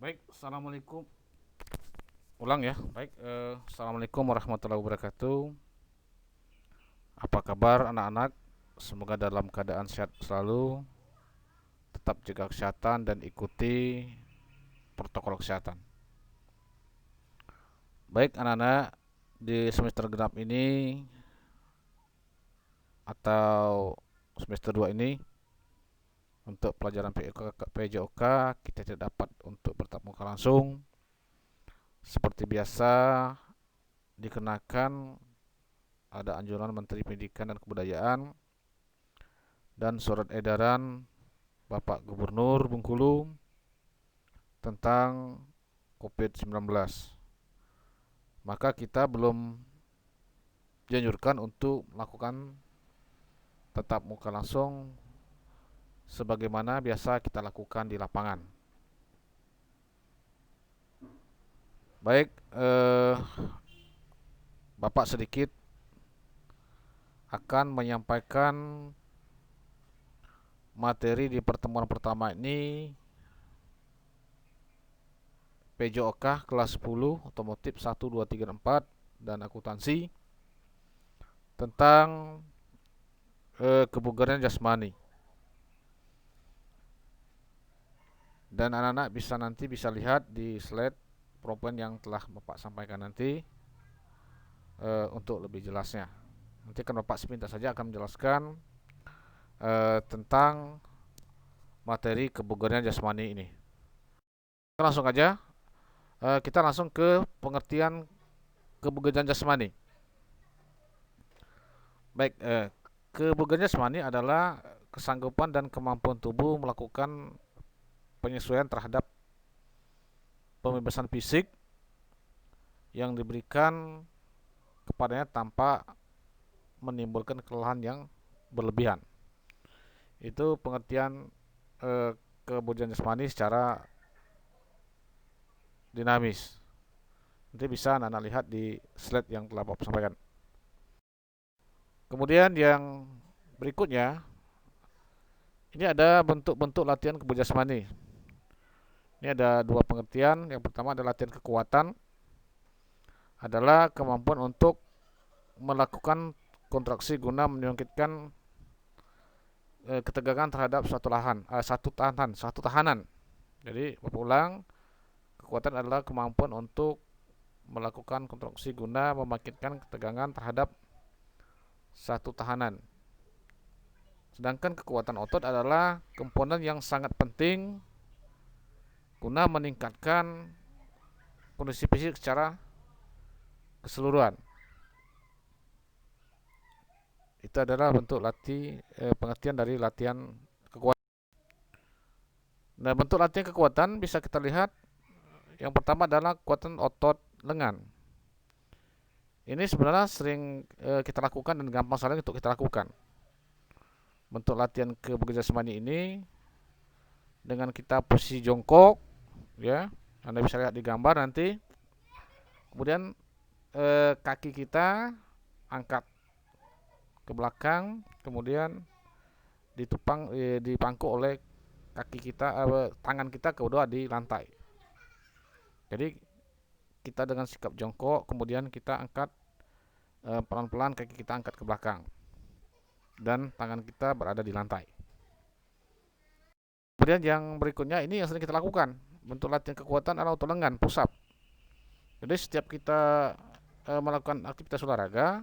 Baik, assalamualaikum. Ulang ya. Baik, assalamualaikum warahmatullahi wabarakatuh. Apa kabar anak-anak? Semoga dalam keadaan sehat selalu. Tetap jaga kesehatan dan ikuti protokol kesehatan. Baik anak-anak, di semester genap ini atau semester 2 ini untuk pelajaran PJOK kita tidak dapat untuk bertatap muka langsung. Seperti biasa dikenakan ada anjuran Menteri Pendidikan dan Kebudayaan dan surat edaran Bapak Gubernur Bengkulu tentang COVID-19. Maka kita belum dianjurkan untuk melakukan tatap muka langsung sebagaimana biasa kita lakukan di lapangan. Baik, Bapak sedikit akan menyampaikan materi di pertemuan pertama ini PJOK kelas 10 otomotif 1 2 3 dan 4 dan akuntansi tentang kebugaran jasmani. Dan anak-anak bisa lihat di slide PowerPoint yang telah Bapak sampaikan nanti untuk lebih jelasnya. Nanti kan Bapak sepintas saja akan menjelaskan tentang materi kebugaran jasmani ini. Langsung aja kita langsung ke pengertian kebugaran jasmani. Baik, kebugaran jasmani adalah kesanggupan dan kemampuan tubuh melakukan penyesuaian terhadap pembebasan fisik yang diberikan kepadanya tanpa menimbulkan kelelahan yang berlebihan. Itu pengertian kebugaran jasmani secara dinamis. Nanti bisa anak-anak lihat di slide yang telah Bapak sampaikan. Kemudian yang berikutnya, ini ada bentuk-bentuk latihan kebugaran jasmani. Ini ada dua pengertian. Yang pertama adalah latihan kekuatan, adalah kemampuan untuk melakukan kontraksi guna menyingkirkan ketegangan terhadap satu tahanan. Jadi, Bapak ulang, kekuatan adalah kemampuan untuk melakukan kontraksi guna membangkitkan ketegangan terhadap satu tahanan. Sedangkan kekuatan otot adalah komponen yang sangat penting guna meningkatkan kondisi fisik secara keseluruhan. Itu adalah bentuk pengertian dari latihan kekuatan. Nah, bentuk latihan kekuatan bisa kita lihat. Yang pertama adalah kekuatan otot lengan. Ini sebenarnya sering kita lakukan dan gampang sekali untuk kita lakukan. Bentuk latihan kebugaran jasmani ini dengan kita posisi jongkok, ya, Anda bisa lihat di gambar nanti. Kemudian kaki kita angkat ke belakang, kemudian dipangku oleh tangan kita kedua di lantai. Jadi kita dengan sikap jongkok, kemudian kita angkat pelan-pelan kaki kita angkat ke belakang dan tangan kita berada di lantai. Kemudian yang berikutnya ini yang sering kita lakukan, bentuk latihan kekuatan adalah otot lengan, push up. Jadi setiap kita melakukan aktivitas olahraga,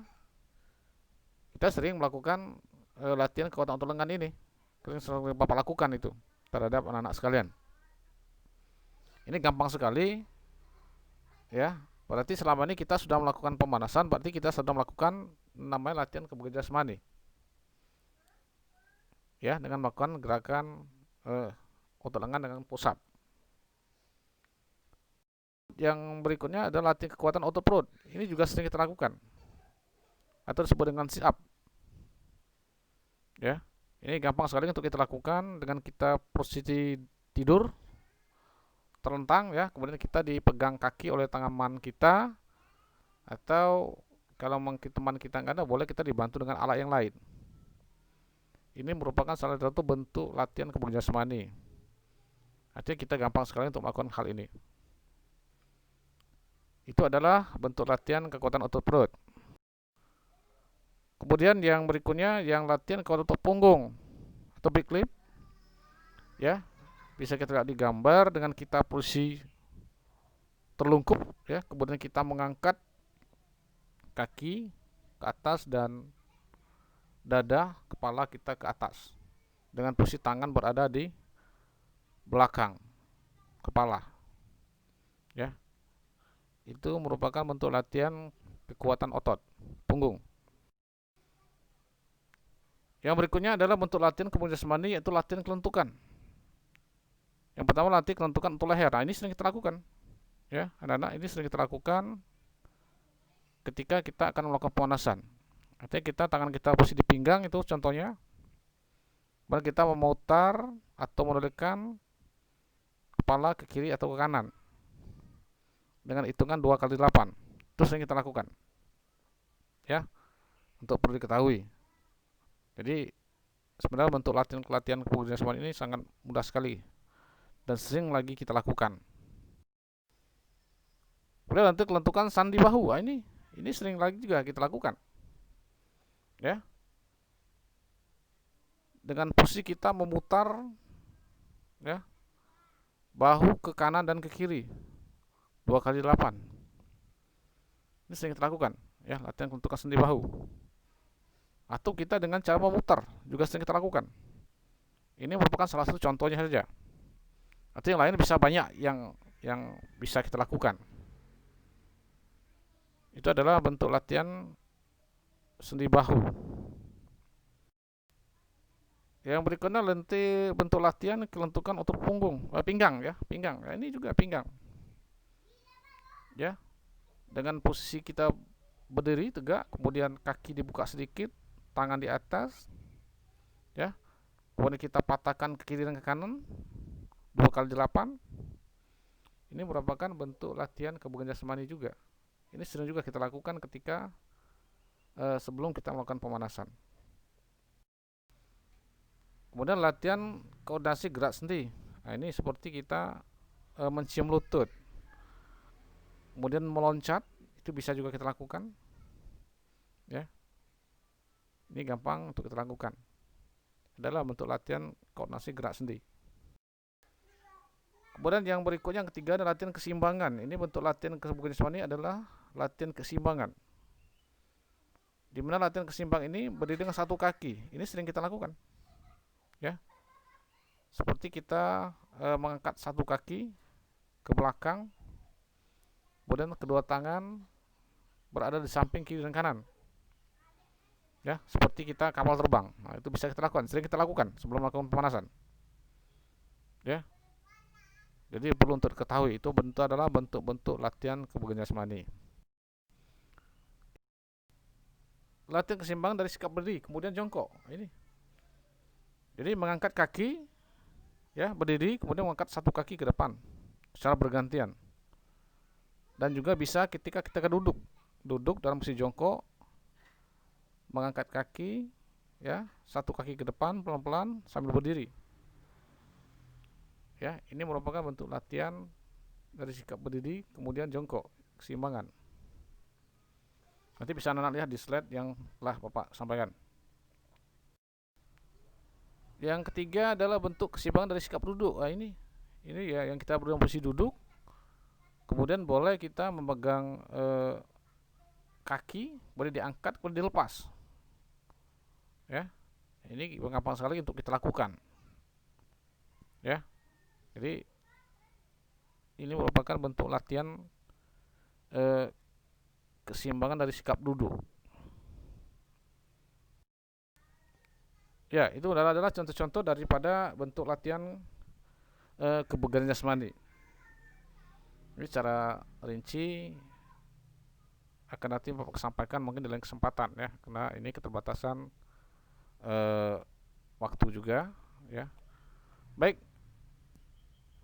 kita sering melakukan latihan kekuatan otot lengan ini. Sering Bapak lakukan itu terhadap anak-anak sekalian. Ini gampang sekali, ya. Berarti selama ini kita sudah melakukan pemanasan, berarti kita sudah melakukan namanya latihan kebugaran jasmani. Ya, dengan melakukan gerakan otot lengan dengan push up. Yang berikutnya adalah latihan kekuatan otot perut. Ini juga sering kita lakukan atau disebut dengan sit up. Ya, ini gampang sekali untuk kita lakukan dengan kita posisi tidur terlentang, ya, kemudian kita dipegang kaki oleh tangan kita, atau kalau teman kita nggak ada, boleh kita dibantu dengan alat yang lain. Ini merupakan salah satu bentuk latihan kebugaran jasmani. Artinya kita gampang sekali untuk melakukan hal ini. Itu adalah bentuk latihan kekuatan otot perut. Kemudian yang berikutnya yang latihan kekuatan otot punggung atau big lift, ya. Bisa kita lihat di gambar dengan kita posisi terlungkup, ya. Kemudian kita mengangkat kaki ke atas dan dada, kepala kita ke atas dengan posisi tangan berada di belakang kepala, ya. Itu merupakan bentuk latihan kekuatan otot punggung. Yang berikutnya adalah bentuk latihan kemudian jasmani, yaitu latihan kelentukan. Yang pertama latihan kelentukan untuk leher. Nah, ini sering kita lakukan, ya anak-anak. Ini sering kita lakukan ketika kita akan melakukan pemanasan. Artinya kita tangan kita posisi di pinggang, itu contohnya. Kemudian kita memutar atau menolehkan kepala ke kiri atau ke kanan dengan hitungan 2 kali 8. Itu sering kita lakukan, ya, untuk perlu diketahui. Jadi sebenarnya bentuk latihan kemudian jasmani ini sangat mudah sekali dan sering lagi kita lakukan. Kemudian nanti kelentukan sandi bahu. Nah, ini sering lagi juga kita lakukan, ya, dengan posisi kita memutar, ya, bahu ke kanan dan ke kiri 2 kali 8. Ini sering kita lakukan, ya, latihan kelentukan sendi bahu. Atau kita dengan cara memutar juga sering kita lakukan. Ini merupakan salah satu contohnya saja. Atau yang lain bisa banyak yang bisa kita lakukan. Itu adalah bentuk latihan sendi bahu. Yang berikutnya bentuk latihan kelentukan otot punggung, pinggang, ya, pinggang. Nah, ini juga pinggang, ya, dengan posisi kita berdiri tegak, kemudian kaki dibuka sedikit, tangan di atas, ya, kemudian kita patahkan ke kiri dan ke kanan 2 kali 8. Ini merupakan bentuk latihan kebugaran jasmani juga. Ini sering juga kita lakukan ketika sebelum kita melakukan pemanasan. Kemudian latihan koordinasi gerak sendi. Nah, ini seperti kita mencium lutut, kemudian meloncat, itu bisa juga kita lakukan, ya. Ini gampang untuk kita lakukan. Adalah bentuk latihan koordinasi gerak sendi. Kemudian yang berikutnya, yang ketiga adalah latihan keseimbangan. Ini bentuk latihan kebugaran jasmani adalah latihan keseimbangan. Di mana latihan keseimbangan ini berdiri dengan satu kaki. Ini sering kita lakukan, ya. Seperti kita mengangkat satu kaki ke belakang, kemudian kedua tangan berada di samping kiri dan kanan, ya, seperti kita kapal terbang. Nah, itu bisa kita lakukan, sering kita lakukan sebelum melakukan pemanasan, ya. Jadi perlu untuk diketahui, itu adalah bentuk-bentuk latihan kebugaran jasmani. Latihan keseimbangan dari sikap berdiri kemudian jongkok. Ini jadi mengangkat kaki, ya, berdiri, kemudian mengangkat satu kaki ke depan secara bergantian. Dan juga bisa ketika kita duduk dalam posisi jongkok, mengangkat kaki, ya, satu kaki ke depan pelan-pelan sambil berdiri, ya. Ini merupakan bentuk latihan dari sikap berdiri kemudian jongkok keseimbangan. Nanti bisa anak lihat di slide yang telah Bapak sampaikan. Yang ketiga adalah bentuk keseimbangan dari sikap duduk. Nah, ini ya, yang kita berdiri dalam posisi duduk, kemudian boleh kita memegang kaki, boleh diangkat, boleh dilepas, ya. Ini gampang sekali untuk kita lakukan, ya. Jadi ini merupakan bentuk latihan keseimbangan dari sikap duduk. Ya, itu adalah contoh-contoh daripada bentuk latihan kebugaran jasmani. Ini secara rinci akan nanti Bapak sampaikan mungkin di lain kesempatan, ya, karena ini keterbatasan waktu juga, ya. Baik,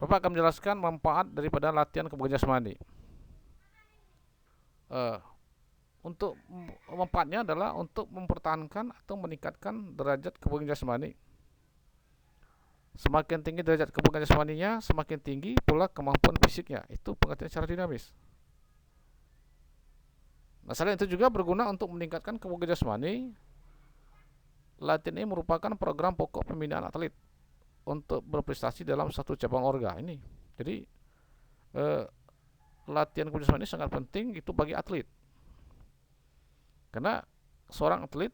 Bapak akan menjelaskan manfaat daripada latihan kebugaran jasmani. Untuk manfaatnya adalah untuk mempertahankan atau meningkatkan derajat kebugaran jasmani, Semakin tinggi derajat kebugaran jasmaninya, semakin tinggi pula kemampuan fisiknya. Itu pengertian secara dinamis. Nah, selain itu juga berguna untuk meningkatkan kebugaran jasmani. Latihan ini merupakan program pokok pembinaan atlet untuk berprestasi dalam satu cabang olahraga ini. Jadi eh, latihan kebugaran jasmani sangat penting itu bagi atlet. Karena seorang atlet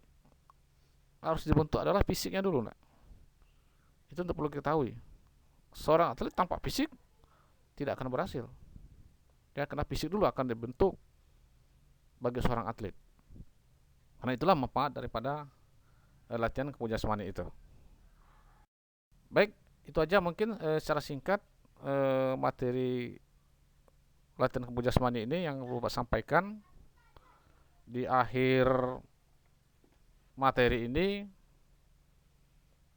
harus dibentuk adalah fisiknya dulu, nah. Itu untuk perlu diketahui. Seorang atlet tanpa fisik tidak akan berhasil. Ya, karena fisik dulu akan dibentuk bagi seorang atlet. Karena itulah manfaat daripada latihan kebugaran jasmani itu. Baik, itu aja mungkin secara singkat materi latihan kebugaran jasmani ini yang Bapak sampaikan. Di akhir materi ini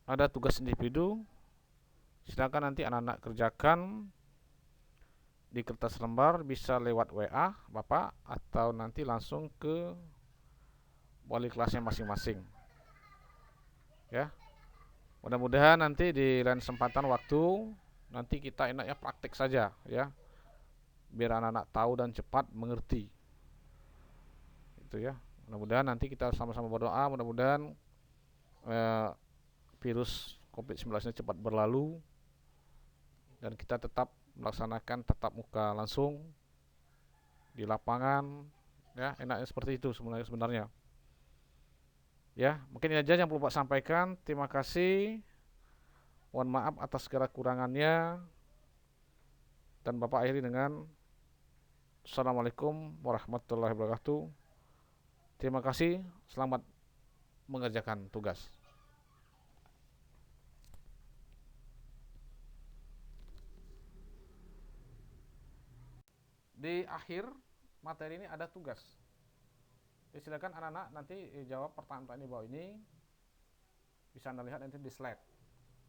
ada tugas individu. Silakan nanti anak-anak kerjakan di kertas lembar, bisa lewat WA Bapak atau nanti langsung ke wali kelasnya masing-masing. Ya. Mudah-mudahan nanti di lain kesempatan waktu nanti kita enaknya praktek saja ya. Biar anak-anak tahu dan cepat mengerti. Itu ya. Mudah-mudahan nanti kita sama-sama berdoa, mudah-mudahan virus COVID-19 ini cepat berlalu dan kita tetap melaksanakan tatap muka langsung di lapangan ya, enaknya seperti itu sebenarnya. Ya, mungkin ini aja yang perlu Pak sampaikan. Terima kasih. Mohon maaf atas segala kurangannya. Dan Bapak akhiri dengan Assalamualaikum warahmatullahi wabarakatuh. Terima kasih. Selamat mengerjakan tugas. Di akhir materi ini ada tugas. Jadi silakan anak-anak nanti jawab pertanyaan-pertanyaan di bawah ini. Bisa Anda lihat nanti di slide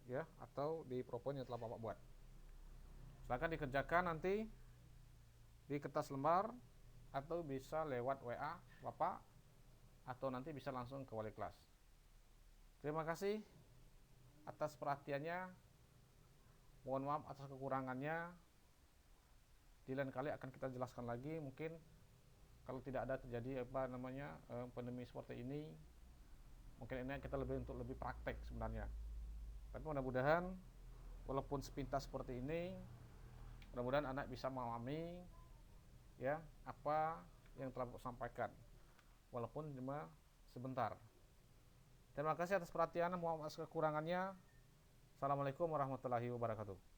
ya, atau di PowerPoint yang telah Bapak buat. Silakan dikerjakan nanti di kertas lembar atau bisa lewat WA Bapak atau nanti bisa langsung ke wali kelas. Terima kasih atas perhatiannya. Mohon maaf atas kekurangannya. Di lain kali akan kita jelaskan lagi, mungkin kalau tidak ada terjadi pandemi seperti ini, mungkin ini kita untuk lebih praktek sebenarnya. Tapi mudah-mudahan walaupun sepintas seperti ini, mudah-mudahan anak bisa memahami ya apa yang telah saya sampaikan, walaupun cuma sebentar. Terima kasih atas perhatian, mohon maaf atas kekurangannya. Assalamualaikum warahmatullahi wabarakatuh.